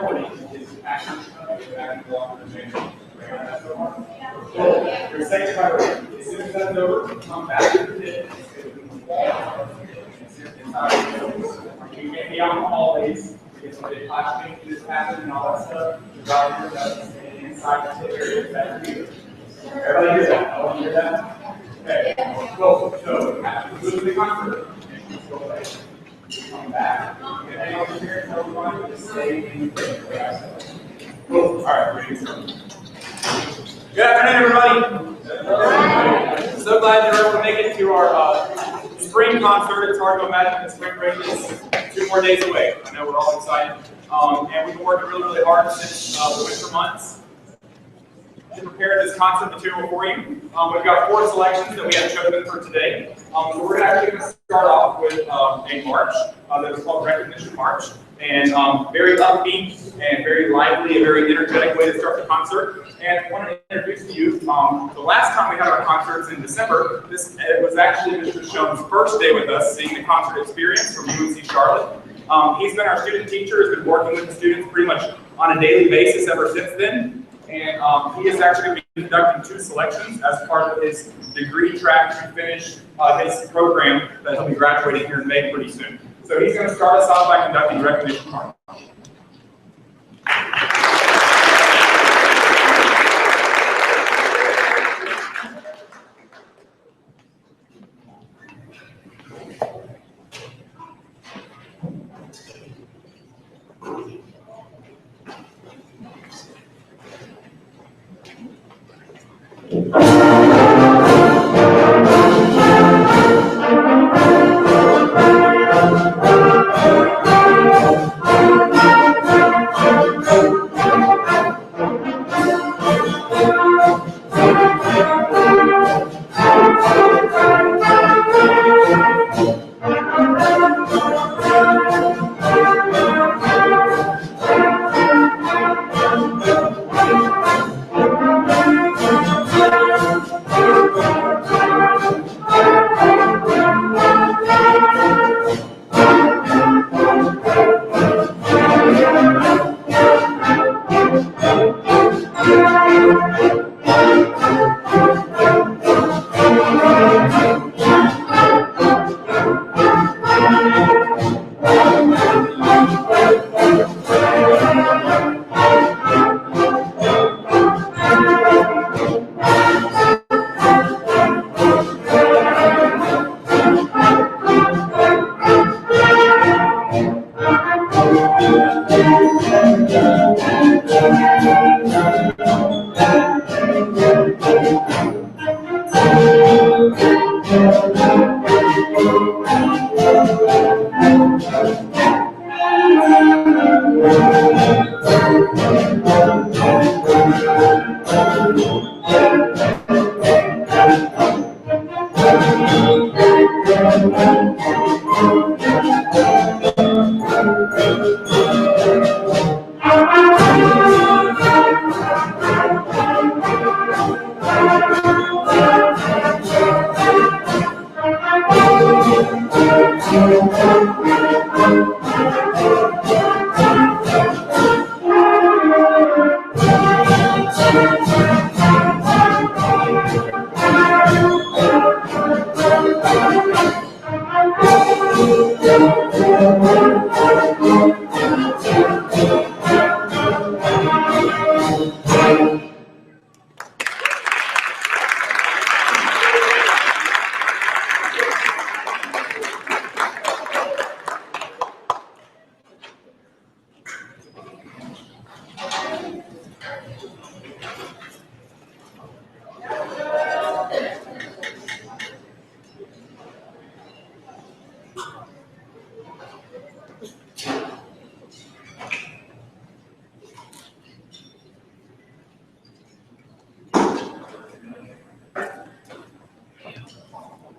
recording is actually your second priority. As soon as that's over, come back to the pit. You can't be out in the hallways because when the class changes happen and all that stuff. The doctor does inside the pit area. That's you. Everybody hear that? I want to hear that. Okay. Cool. So you have to go to the concert. Go away. Come back. And hang over here and tell everyone to stay in the pit. Cool. All right. Ready to go. Good afternoon, everybody. So glad you're able to make it to our spring concert. It's hard to imagine that spring break is 2 more days away. I know we're all excited. And we've been working really, really hard since the winter months to prepare this concert material for you. We've got 4 selections that we have chosen for today. So we're actually going to start off with a march that is called Recognition March. And very upbeat and very lively, a very energetic way to start the concert. And I want to introduce to you, the last time we had our concerts in December, it was actually Mr. Schoen's first day with us, seeing the concert experience from UNC Charlotte. He's been our student teacher, has been working with the students pretty much on a daily basis ever since then. And he is actually going to be conducting 2 selections as part of his degree track to finish his program that he'll be graduating here in May pretty soon. So he's going to start us off by conducting Recognition March.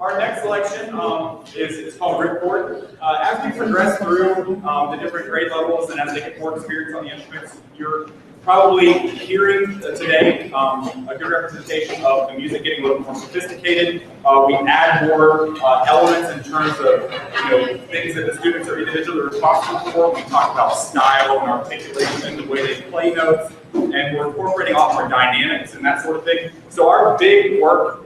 Our next selection is called Ripcord. As we progress through the different grade levels and as they get more experience on the instruments, you're probably hearing today a good representation of the music getting a little more sophisticated. We add more elements in terms of things that the students are individually responsible for. We talk about style and articulation, the way they play notes, and we're incorporating all more dynamics and that sort of thing. So our big work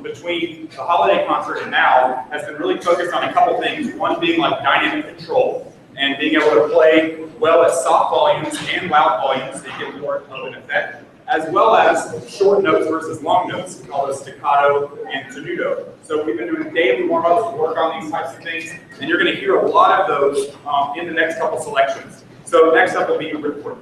between the holiday concert and now has been really focused on a couple things. One being like dynamic control and being able to play well at soft volumes and loud volumes so you get more of an effect, as well as short notes versus long notes. We call those staccato and tenuto. So we've been doing daily warm-ups to work on these types of things, and you're going to hear a lot of those in the next couple selections. So next up will be report.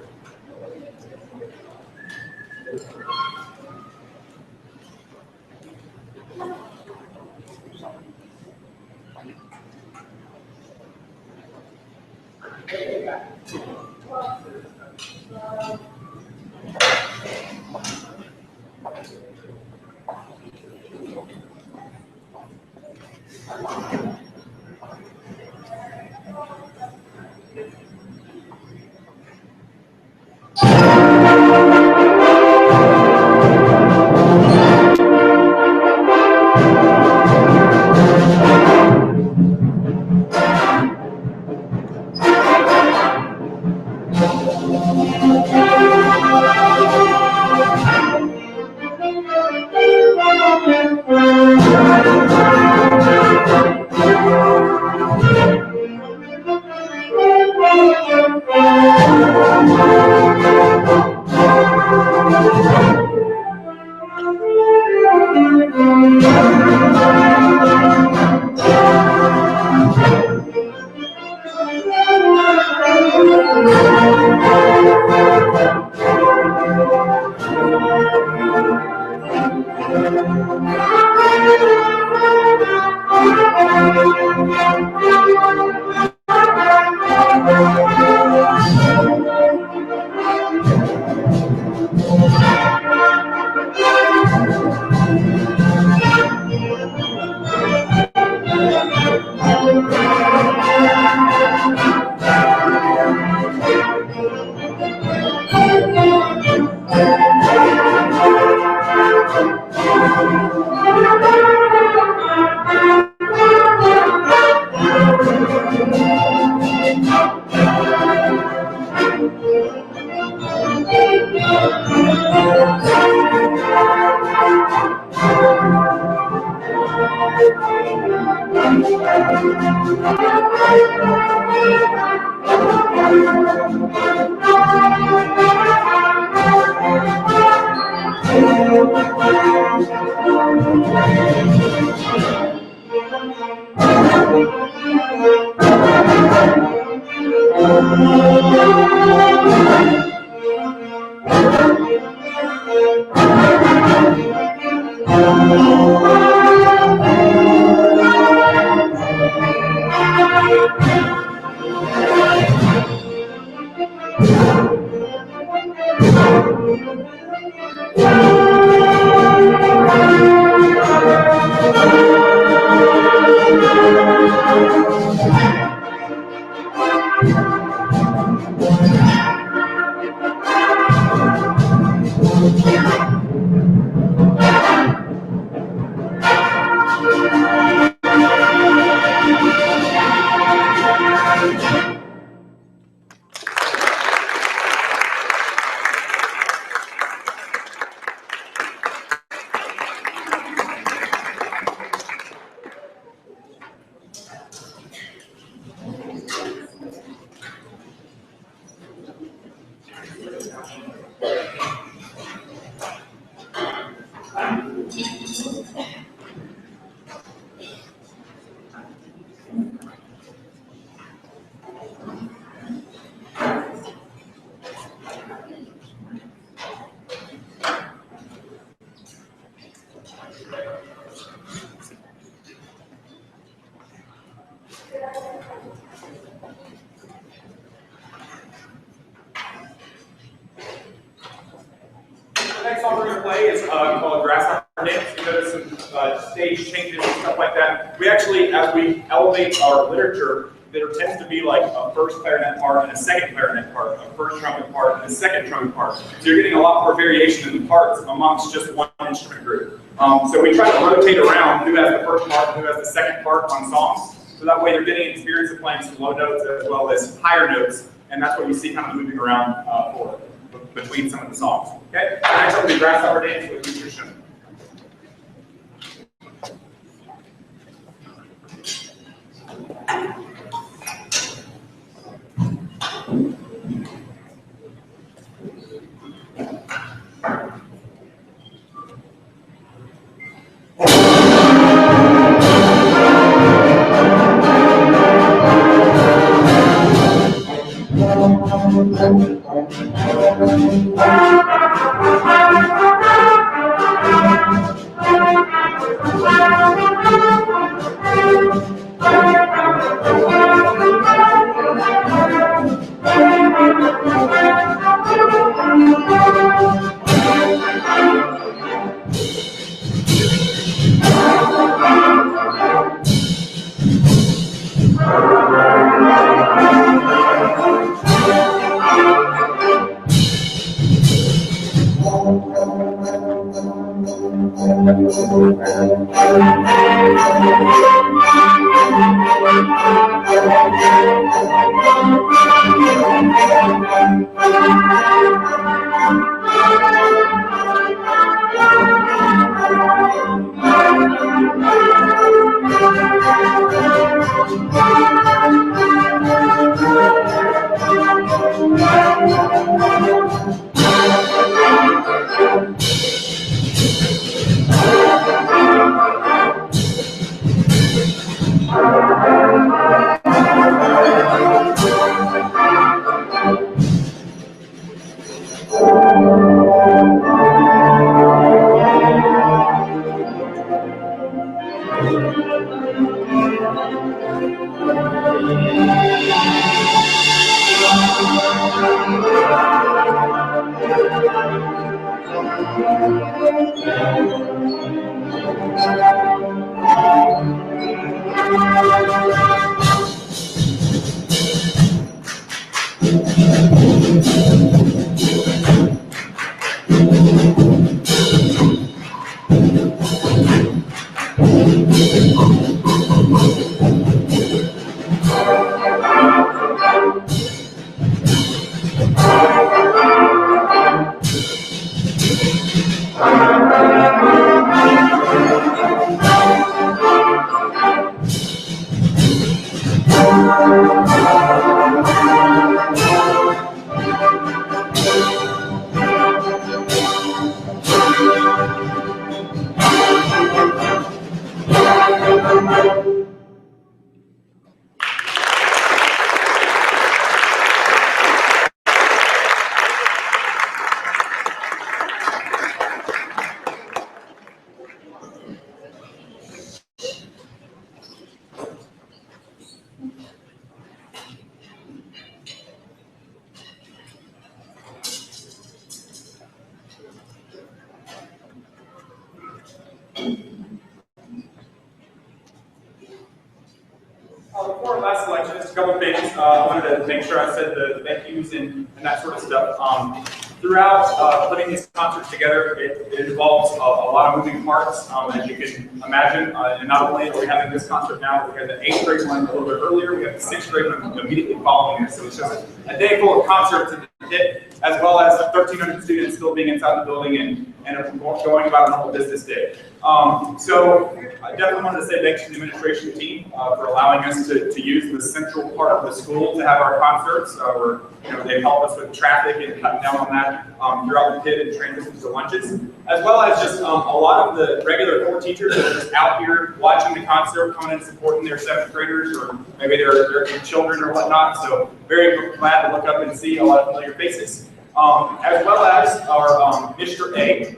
The next song we're going to play is called Grasshopper Dance. You notice some stage changes and stuff like that. We actually, as we elevate our literature, there tends to be like a first clarinet part and a second clarinet part, a first trumpet part and a second trumpet part. So you're getting a lot more variation in the parts amongst just one instrument group. So we try to rotate around who has the first part and who has the second part on songs. So that way you're getting experience of playing some low notes as well as higher notes, and that's what you see kind of moving around between some of the songs. Okay? Next up will be Grasshopper Dance with Mr. Shun. Before our last selection, just a couple of things. I wanted to make sure I said the thank yous and that sort of stuff. Throughout putting these concerts together, it involves a lot of moving parts, as you can imagine. And not only are we having this concert now, we had the 8th grade one a little bit earlier, we have the 6th grade one immediately following it. So it's just a day full of concerts in the pit, as well as 1,300 students still being inside the building and going about a normal business day. So I definitely wanted to say thanks to the administration team for allowing us to use the central part of the school to have our concerts. They help us with traffic and cutting down on that throughout the pit and transitions to lunches, as well as just a lot of the regular core teachers that are just out here watching the concert, coming and supporting their 7th graders or maybe their children or whatnot. So very glad to look up and see a lot of familiar faces. As well as our Mr. A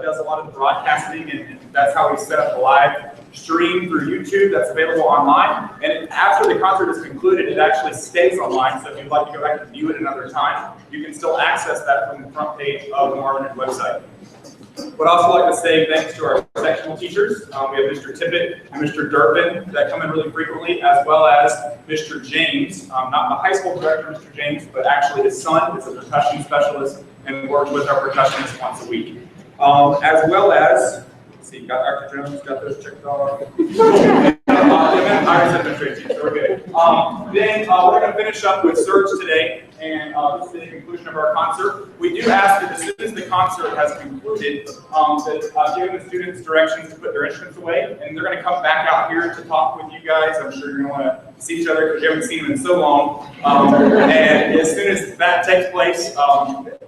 does a lot of the broadcasting, and that's how we set up the live stream through YouTube that's available online. And after the concert is concluded, it actually stays online, so if you'd like to go back and view it another time, you can still access that from the front page of the Marvin website. Would also like to say thanks to our sectional teachers. We have Mr. Tippett and Mr. Durpin that come in really frequently, as well as Mr. James, not the high school director, Mr. James, but actually his son is a percussion specialist and works with our percussionists once a week. As well as, let's see, got Dr. Jones, got those checked off. Iris administration, so we're good. Then we're going to finish up with Surge today, and this is the conclusion of our concert. We do ask that as soon as the concert has concluded, that giving the students directions to put their instruments away, and they're going to come back out here to talk with you guys. I'm sure you're going to want to see each other because you haven't seen them in so long. And as soon as that takes place,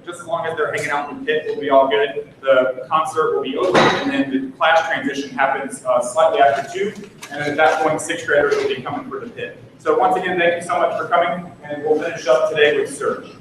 just as long as they're hanging out in the pit, we'll be all good. The concert will be over, and then the class transition happens slightly after 2, and at that point, 6th graders will be coming for the pit. So once again, thank you so much for coming, and we'll finish up today with Surge.